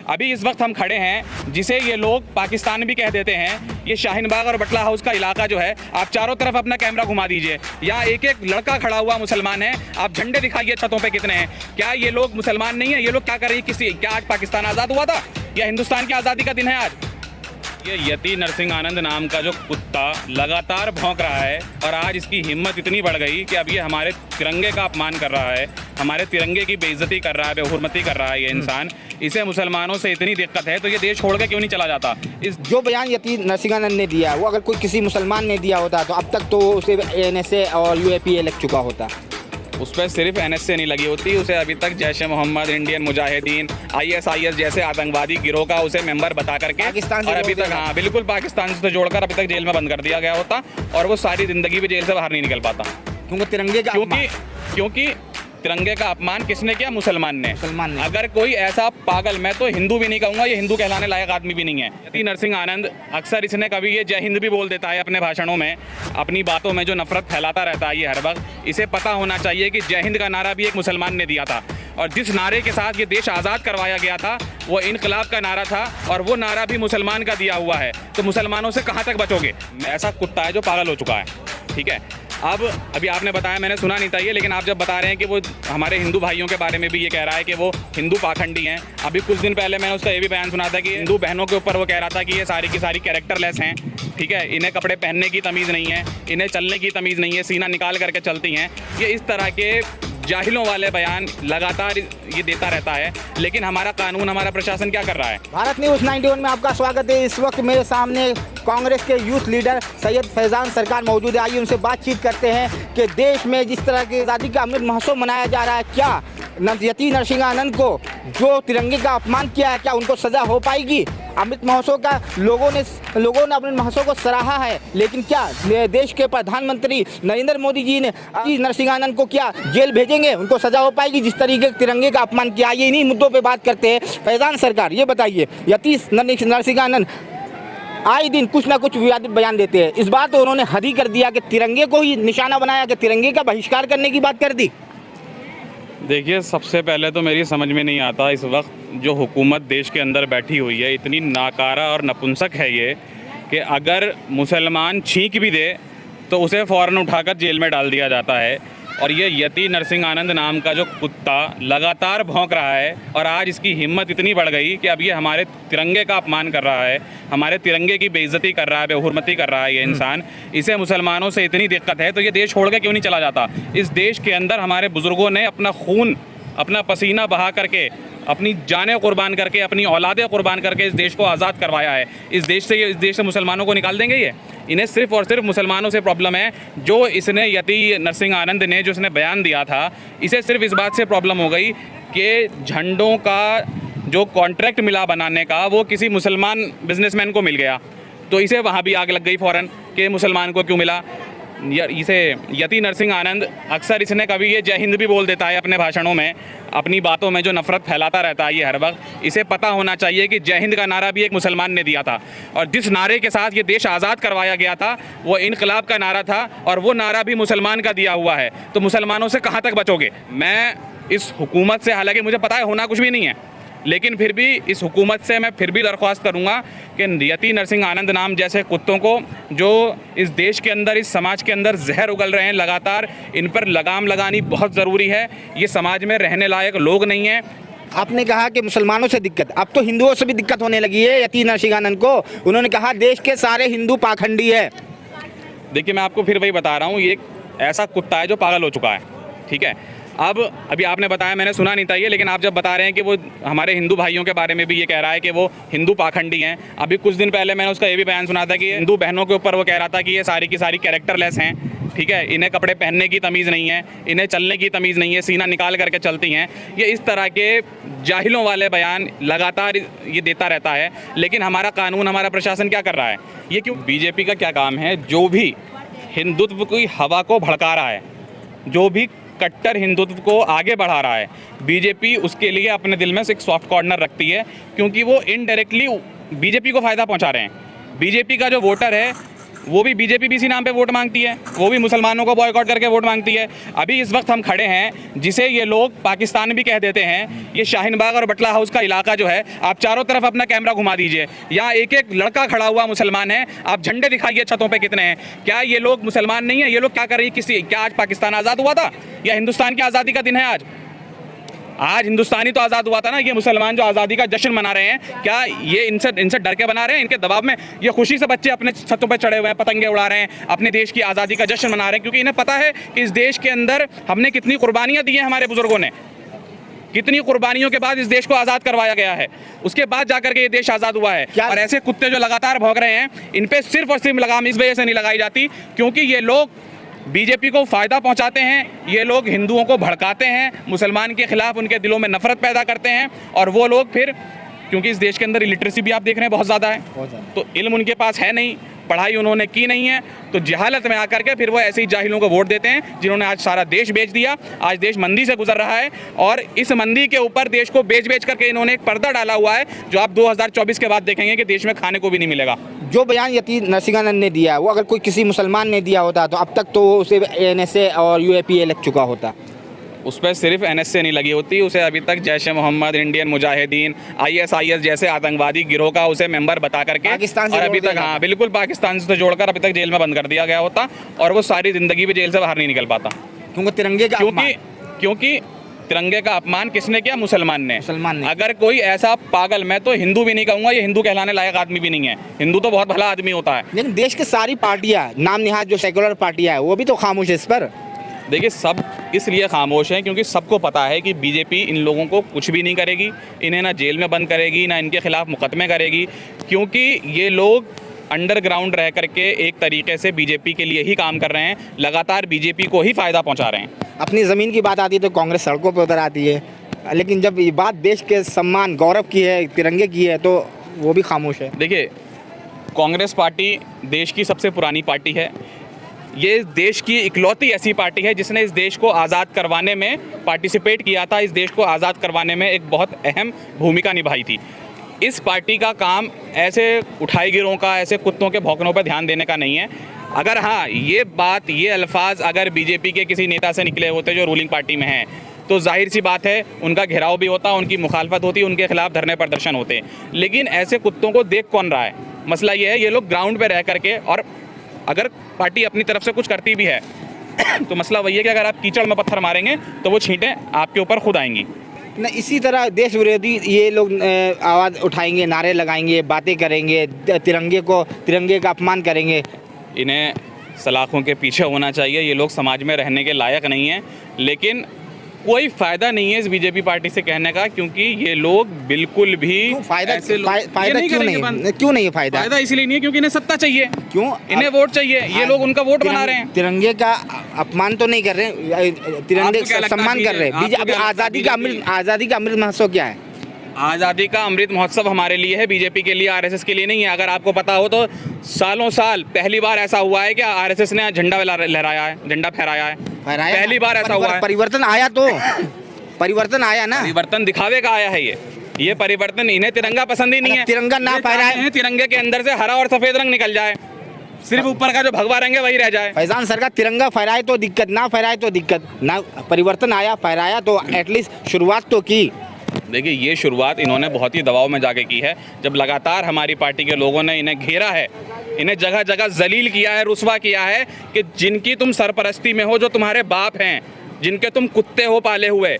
अभी इस वक्त हम खड़े हैं जिसे ये लोग पाकिस्तान भी कह देते हैं, ये शाहीन बाग और बटला हाउस का इलाका जो है। आप चारों तरफ अपना कैमरा घुमा दीजिए, यहाँ एक एक लड़का खड़ा हुआ मुसलमान है। आप झंडे दिखाइए छतों पे कितने हैं। क्या ये लोग मुसलमान नहीं है? ये लोग क्या कर रही है? क्या आज पाकिस्तान आज़ाद हुआ था या हिंदुस्तान की आज़ादी का दिन है आज? ये यति नरसिंह आनंद नाम का जो कुत्ता लगातार भौंक रहा है और आज इसकी हिम्मत इतनी बढ़ गई कि अब ये हमारे तिरंगे का अपमान कर रहा है, हमारे तिरंगे की बेइज्जती कर रहा है, बेहुरमती कर रहा है ये इंसान। इसे मुसलमानों से इतनी दिक्कत है तो ये देश छोड़ के क्यों नहीं चला जाता? इस जो बयान यति नरसिंह आनंद ने दिया वो अगर कोई किसी मुसलमान ने दिया होता तो अब तक तो उसे NSA और UAPA लग चुका होता। उस पर सिर्फ NSA नहीं लगी होती, उसे अभी तक जैश ए मोहम्मद, इंडियन मुजाहिदीन, ISIS जैसे आतंकवादी गिरोह का उसे मेंबर बता करके पाकिस्तान से और अभी तक हाँ बिल्कुल पाकिस्तान से जोड़कर अभी तक जेल में बंद कर दिया गया होता और वो सारी ज़िंदगी भी जेल से बाहर नहीं निकल पाता। क्योंकि तिरंगे का क्योंकि तिरंगे का अपमान किसने किया? मुसलमान ने। मुसलमान ने। अगर कोई ऐसा पागल, मैं तो हिंदू भी नहीं कहूँगा, ये हिंदू कहलाने लायक आदमी भी नहीं है। यति नरसिंह आनंद अक्सर इसने कभी ये जय हिंद भी बोल देता है अपने भाषणों में, अपनी बातों में जो नफरत फैलाता रहता है ये हर वक्त। इसे पता होना चाहिए कि जय हिंद का नारा भी एक मुसलमान ने दिया था और जिस नारे के साथ ये देश आज़ाद करवाया गया था वो इनकलाब का नारा था और वो नारा भी मुसलमान का दिया हुआ है। तो मुसलमानों से कहाँ तक बचोगे? ऐसा कुत्ता है जो पागल हो चुका है, ठीक है। अब अभी आपने बताया, मैंने सुना नहीं था ये, लेकिन आप जब बता रहे हैं कि वो हमारे हिंदू भाइयों के बारे में भी ये कह रहा है कि वो हिंदू पाखंडी हैं। अभी कुछ दिन पहले मैंने उसका ये भी बयान सुना था कि हिंदू बहनों के ऊपर वो कह रहा था कि ये सारी की सारी कैरेक्टरलेस हैं, ठीक है, इन्हें कपड़े पहनने की तमीज़ नहीं है, इन्हें चलने की तमीज़ नहीं है, सीना निकाल करके चलती हैं। ये इस तरह के जाहिलों वाले बयान लगातार ये देता रहता है, लेकिन हमारा कानून, हमारा प्रशासन क्या कर रहा है? भारत न्यूज़ 91 में आपका स्वागत है। इस वक्त मेरे सामने कांग्रेस के यूथ लीडर सैयद फैज़ान सरकार मौजूद है। आइए उनसे बातचीत करते हैं कि देश में जिस तरह की आज़ादी का अमृत महोत्सव मनाया जा रहा है, क्या यति नरसिंह आनंद को जो तिरंगे का अपमान किया है क्या उनको सज़ा हो पाएगी? अमृत महोत्सव का लोगों ने अमृत महोत्सव को सराहा है, लेकिन क्या देश के प्रधानमंत्री नरेंद्र मोदी जी ने नरसिंह आनंद को क्या जेल भेजेंगे? उनको सजा हो पाएगी जिस तरीके तिरंगे का अपमान किया? ये इन्हीं मुद्दों पे बात करते हैं। फैज़ान सरकार ये बताइए, यति नरसिंह आनंद आए दिन कुछ ना कुछ विवादित बयान देते हैं। इस बार तो उन्होंने हद ही कर दिया कि तिरंगे को ही निशाना बनाया, कि तिरंगे का बहिष्कार करने की बात कर दी। देखिए, सबसे पहले तो मेरी समझ में नहीं आता इस वक्त जो हुकूमत देश के अंदर बैठी हुई है, इतनी नाकारा और नपुंसक है ये कि अगर मुसलमान छींक भी दे तो उसे फ़ौरन उठाकर जेल में डाल दिया जाता है। और ये यति नरसिंह आनंद नाम का जो कुत्ता लगातार भौंक रहा है और आज इसकी हिम्मत इतनी बढ़ गई कि अब ये हमारे तिरंगे का अपमान कर रहा है, हमारे तिरंगे की बेइज्जती कर रहा है, बेहुरमती कर रहा है ये इंसान। इसे मुसलमानों से इतनी दिक्कत है तो ये देश छोड़ के क्यों नहीं चला जाता? इस देश के अंदर हमारे बुज़ुर्गों ने अपना खून, अपना पसीना बहा करके, अपनी जानें कुर्बान करके, अपनी औलादें कुर्बान करके इस देश को आज़ाद करवाया है। इस देश से मुसलमानों को निकाल देंगे ये? इन्हें सिर्फ़ और सिर्फ मुसलमानों से प्रॉब्लम है। जो इसने यति नरसिंह आनंद ने जो इसने बयान दिया था, इसे सिर्फ इस बात से प्रॉब्लम हो गई कि झंडों का जो कॉन्ट्रैक्ट मिला बनाने का वो किसी मुसलमान बिजनेसमैन को मिल गया, तो इसे वहाँ भी आग लग गई फ़ौरन कि मुसलमान को क्यों मिला। इसे यति नरसिंह आनंद अक्सर इसने कभी ये जय हिंद भी बोल देता है अपने भाषणों में, अपनी बातों में जो नफरत फैलाता रहता है ये हर वक्त। इसे पता होना चाहिए कि जय हिंद का नारा भी एक मुसलमान ने दिया था और जिस नारे के साथ ये देश आज़ाद करवाया गया था वो इनकलाब का नारा था और वो नारा भी मुसलमान का दिया हुआ है। तो मुसलमानों से कहाँ तक बचोगे? मैं इस हुकूमत से, हालांकि मुझे पता है होना कुछ भी नहीं है, लेकिन फिर भी इस हुकूमत से मैं फिर भी दरख्वास्त करूंगा कि यति नरसिंह आनंद नाम जैसे कुत्तों को जो इस देश के अंदर, इस समाज के अंदर जहर उगल रहे हैं लगातार, इन पर लगाम लगानी बहुत ज़रूरी है। ये समाज में रहने लायक लोग नहीं हैं। आपने कहा कि मुसलमानों से दिक्कत, अब तो हिंदुओं से भी दिक्कत होने लगी है यति नरसिंह आनंद को। उन्होंने कहा देश के सारे हिंदू पाखंडी है। देखिए, मैं आपको फिर वही बता रहा हूँ, ये एक ऐसा कुत्ता है जो पागल हो चुका है, ठीक है। अब अभी आपने बताया, मैंने सुना नहीं था ये, लेकिन आप जब बता रहे हैं कि वो हमारे हिंदू भाइयों के बारे में भी ये कह रहा है कि वो हिंदू पाखंडी हैं। अभी कुछ दिन पहले मैंने उसका ये भी बयान सुना था कि हिंदू बहनों के ऊपर वो कह रहा था कि ये सारी की सारी कैरेक्टरलेस हैं, ठीक है, इन्हें कपड़े पहनने की तमीज़ नहीं है, इन्हें चलने की तमीज़ नहीं है, सीना निकाल करके चलती हैं। ये इस तरह के जाहिलों वाले बयान लगातार ये देता रहता है, लेकिन हमारा कानून, हमारा प्रशासन क्या कर रहा है? ये क्यों? बीजेपी का क्या काम है? जो भी हिंदुत्व की हवा को भड़का रहा है, जो भी कट्टर हिंदुत्व को आगे बढ़ा रहा है, बीजेपी उसके लिए अपने दिल में एक सॉफ्ट कॉर्नर रखती है, क्योंकि वो इनडायरेक्टली बीजेपी को फ़ायदा पहुंचा रहे हैं। बीजेपी का जो वोटर है वो भी बीजेपी भी इसी नाम पे वोट मांगती है, वो भी मुसलमानों को बॉयकॉट करके वोट मांगती है। अभी इस वक्त हम खड़े हैं जिसे ये लोग पाकिस्तान भी कह देते हैं, ये शाहीन बाग और बटला हाउस का इलाका जो है, आप चारों तरफ अपना कैमरा घुमा दीजिए, यहाँ एक एक लड़का खड़ा हुआ मुसलमान है, आप झंडे दिखाइए छतों पे कितने हैं। क्या ये लोग मुसलमान नहीं है? ये लोग क्या कर रही है? क्या आज पाकिस्तान आज़ाद हुआ था या हिंदुस्तान की आज़ादी का दिन है आज हिंदुस्तानी तो आज़ाद हुआ था ना। ये मुसलमान जो आज़ादी का जश्न मना रहे हैं, क्या ये इनसे डर के बना रहे हैं? इनके दबाव में ये खुशी से बच्चे अपने छतों पे चढ़े हुए हैं, पतंगे उड़ा रहे हैं, अपने देश की आज़ादी का जश्न मना रहे हैं, क्योंकि इन्हें पता है कि इस देश के अंदर हमने कितनी कुर्बानियाँ दी हैं, हमारे बुजुर्गों ने कितनी कुर्बानियों के बाद इस देश को आज़ाद करवाया गया है, उसके बाद जाकर के ये देश आज़ाद हुआ है। और ऐसे कुत्ते जो लगातार भौंक रहे हैं, इन पे सिर्फ और सिर्फ लगाम इस वजह से नहीं लगाई जाती क्योंकि ये लोग बीजेपी को फ़ायदा पहुंचाते हैं, ये लोग हिंदुओं को भड़काते हैं, मुसलमान के खिलाफ उनके दिलों में नफरत पैदा करते हैं, और वो लोग फिर, क्योंकि इस देश के अंदर इलिटरेसी भी आप देख रहे हैं बहुत ज़्यादा है, तो इल्म उनके पास है नहीं, पढ़ाई उन्होंने की नहीं है, तो जहालत में आकर के फिर वो ऐसे ही जाहिलों को वोट देते हैं जिन्होंने आज सारा देश बेच दिया। आज देश मंदी से गुजर रहा है और इस मंदी के ऊपर देश को बेच करके इन्होंने एक पर्दा डाला हुआ है जो आप 2024 के बाद देखेंगे कि देश में खाने को भी नहीं मिलेगा। जो बयान यतीम नरसिंहानंद ने दिया, वो अगर कोई किसी मुसलमान ने दिया होता तो अब तक तो उसे NSA और UAPA लग चुका होता। उस पर सिर्फ NSA नहीं लगी होती, उसे अभी तक जैश मोहम्मद, इंडियन मुजाहिदीन, ISIS जैसे आतंकवादी गिरोह का उसे मेंबर बता करके पाकिस्तान से और अभी तक, हाँ बिल्कुल, पाकिस्तान से जोड़कर अभी तक जेल में बंद कर दिया गया होता और वो सारी ज़िंदगी भी जेल से बाहर नहीं निकल पाता। क्योंकि तिरंगे का क्योंकि तिरंगे का अपमान किसने किया? मुसलमान ने। अगर कोई ऐसा पागल, मैं तो हिंदू भी नहीं कहूँगा, ये हिंदू कहलाने लायक आदमी भी नहीं है, हिंदू तो बहुत भला आदमी होता है, लेकिन देश की सारी पार्टियां, नाम निहाद जो सेकुलर पार्टियां हैं, वो भी तो खामोश है इस पर। देखिए, सब इसलिए खामोश हैं क्योंकि सबको पता है कि बीजेपी इन लोगों को कुछ भी नहीं करेगी, इन्हें ना जेल में बंद करेगी, ना इनके खिलाफ मुकदमे करेगी, क्योंकि ये लोग अंडरग्राउंड रह करके एक तरीके से बीजेपी के लिए ही काम कर रहे हैं, लगातार बीजेपी को ही फ़ायदा पहुंचा रहे हैं। अपनी ज़मीन की बात आती है तो कांग्रेस सड़कों पर उतर आती है, लेकिन जब ये बात देश के सम्मान, गौरव की है, तिरंगे की है, तो वो भी खामोश है। देखिए, कांग्रेस पार्टी देश की सबसे पुरानी पार्टी है, ये देश की इकलौती ऐसी पार्टी है जिसने इस देश को आज़ाद करवाने में पार्टिसिपेट किया था, इस देश को आज़ाद करवाने में एक बहुत अहम भूमिका निभाई थी। इस पार्टी का काम ऐसे उठाई गिरों का, ऐसे कुत्तों के भौंकनों पर ध्यान देने का नहीं है। अगर हाँ, ये बात, ये अल्फाज अगर बीजेपी के किसी नेता से निकले होते जो रूलिंग पार्टी में हैं, तो जाहिर सी बात है उनका घेराव भी होता, उनकी मुखालफत होती, उनके खिलाफ धरने प्रदर्शन होते। लेकिन ऐसे कुत्तों को देख कौन रहा है? मसला ये है, ये लोग ग्राउंड पे रह करके, और अगर पार्टी अपनी तरफ से कुछ करती भी है तो मसला वही है कि अगर आप कीचड़ में पत्थर मारेंगे तो वो छींटें आपके ऊपर खुद आएंगी। न इसी तरह देश विरोधी ये लोग आवाज़ उठाएंगे, नारे लगाएंगे, बातें करेंगे, तिरंगे का अपमान करेंगे। इन्हें सलाखों के पीछे होना चाहिए, ये लोग समाज में रहने के लायक नहीं हैं, लेकिन कोई फ़ायदा नहीं है इस बीजेपी पार्टी से कहने का, क्योंकि ये लोग बिल्कुल भी फ़ायदा क्यों नहीं है? फ़ायदा इसलिए नहीं है क्योंकि इन्हें सत्ता चाहिए। क्यों? इन्हें वोट चाहिए, ये लोग उनका वोट बना रहे हैं। तिरंगे का अपमान तो नहीं कर रहे, तिरंगे का सम्मान कर रहे हैं। अभी आज़ादी का अमृत महोत्सव क्या है? आज़ादी का अमृत महोत्सव हमारे लिए है, बीजेपी के लिए, RSS के लिए नहीं है। अगर आपको पता हो तो सालों साल पहली बार ऐसा हुआ है कि RSS ने झंडा लहराया है, झंडा फहराया है, पहली बार ऐसा हुआ है। परिवर्तन आया तो परिवर्तन आया ना, परिवर्तन दिखावे का आया है ये परिवर्तन। इन्हें तिरंगा पसंद ही नहीं है, तिरंगा ना फहराए, तिरंगे के अंदर से हरा और सफेद रंग निकल जाए, सिर्फ ऊपर का जो भगवा रंग है वही रह जाए। फैजान सरकार तिरंगा फहराए तो दिक्कत, ना फहराए तो दिक्कत ना। परिवर्तन आया, फहराया तो एटलीस्ट शुरुआत तो की। देखिए, ये शुरुआत इन्होंने बहुत ही दबाव में जाके की है, जब लगातार हमारी पार्टी के लोगों ने इन्हें घेरा है, इन्हें जगह जगह जलील किया है, रुस्वा किया है कि जिनकी तुम सरपरस्ती में हो, जो तुम्हारे बाप हैं, जिनके तुम कुत्ते हो पाले हुए,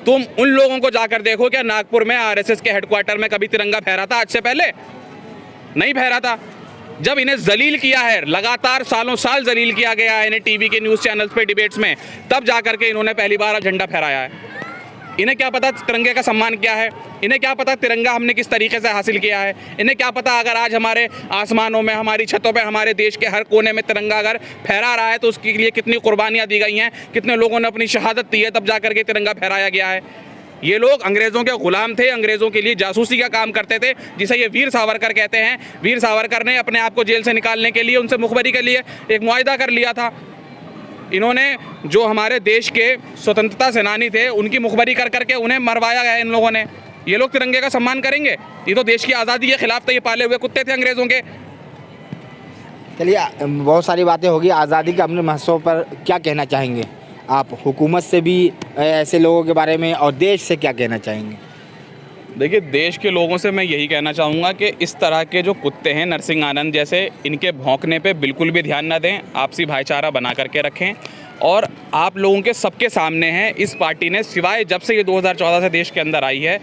तुम उन लोगों को जाकर देखो क्या नागपुर में RSS के हेडक्वार्टर में कभी तिरंगा फहरा था? आज से पहले नहीं फहरा था। जब इन्हें जलील किया है, लगातार सालों साल जलील किया गया है इन्हें टीवी के न्यूज़ चैनल्स पे, डिबेट्स में, तब जाकर के इन्होंने पहली बार झंडा फहराया है। इन्हें क्या पता तिरंगे का सम्मान क्या है? इन्हें क्या पता तिरंगा हमने किस तरीके से हासिल किया है? इन्हें क्या पता अगर आज हमारे आसमानों में, हमारी छतों पे, हमारे देश के हर कोने में तिरंगा अगर फहरा रहा है तो उसके लिए कितनी कुर्बानियाँ दी गई हैं, कितने लोगों ने अपनी शहादत दी है, तब जा करके तिरंगा फहराया गया है। ये लोग अंग्रेज़ों के ग़ुलाम थे, अंग्रेज़ों के लिए जासूसी का काम करते थे, जिसे ये वीर सावरकर कहते हैं। वीर सावरकर ने अपने आप को जेल से निकालने के लिए, उनसे मुखबरी के लिए एक मुआहदा कर लिया था। इन्होंने जो हमारे देश के स्वतंत्रता सेनानी थे, उनकी मुखबरी कर करके उन्हें मरवाया गया इन लोगों ने। ये लोग तिरंगे का सम्मान करेंगे? ये तो देश की आज़ादी के खिलाफ तो ये पाले हुए कुत्ते थे अंग्रेज़ों के। चलिए बहुत सारी बातें होगी, आज़ादी के अमृत महोत्सव पर क्या कहना चाहेंगे आप, हुकूमत से भी ऐसे लोगों के बारे में, और देश से क्या कहना चाहेंगे? देखिए, देश के लोगों से मैं यही कहना चाहूँगा कि इस तरह के जो कुत्ते हैं नरसिंह आनंद जैसे, इनके भौंकने पे बिल्कुल भी ध्यान ना दें, आपसी भाईचारा बना करके रखें। और आप लोगों के सबके सामने है, इस पार्टी ने सिवाय जब से ये 2014 से देश के अंदर आई है,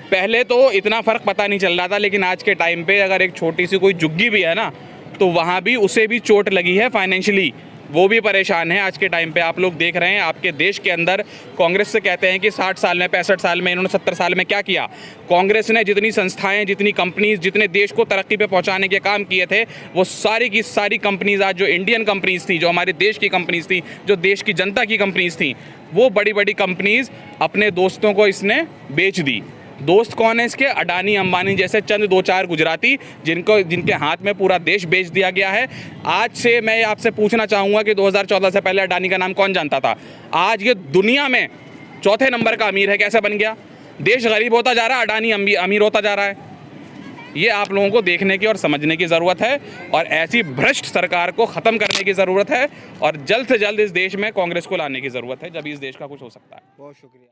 पहले तो इतना फ़र्क पता नहीं चल रहा था, लेकिन आज के टाइम पे अगर एक छोटी सी कोई झुग्गी भी है ना, तो वहाँ भी उसे भी चोट लगी है फाइनेंशियली, वो भी परेशान है आज के टाइम पे। आप लोग देख रहे हैं आपके देश के अंदर, कांग्रेस से कहते हैं कि 60 साल में, 65 साल में, इन्होंने 70 साल में क्या किया। कांग्रेस ने जितनी संस्थाएं, जितनी कंपनीज, जितने देश को तरक्की पे पहुंचाने के काम किए थे, वो सारी की सारी कंपनीज आज जो इंडियन कंपनीज थी, जो हमारे देश की कंपनीज थी, जो देश की जनता की कंपनीज थी, वो बड़ी बड़ी कंपनीज अपने दोस्तों को इसने बेच दी। दोस्त कौन है इसके? अडानी अंबानी जैसे चंद 2-4 गुजराती, जिनके हाथ में पूरा देश बेच दिया गया है। आज से मैं आपसे पूछना चाहूँगा कि 2014 से पहले अडानी का नाम कौन जानता था? आज ये दुनिया में चौथे नंबर का अमीर है, कैसे बन गया? देश गरीब होता जा रहा है, अडानी अमीर होता जा रहा है। ये आप लोगों को देखने की और समझने की ज़रूरत है, और ऐसी भ्रष्ट सरकार को ख़त्म करने की ज़रूरत है, और जल्द से जल्द इस देश में कांग्रेस को लाने की ज़रूरत है, जब इस देश का कुछ हो सकता है। बहुत शुक्रिया।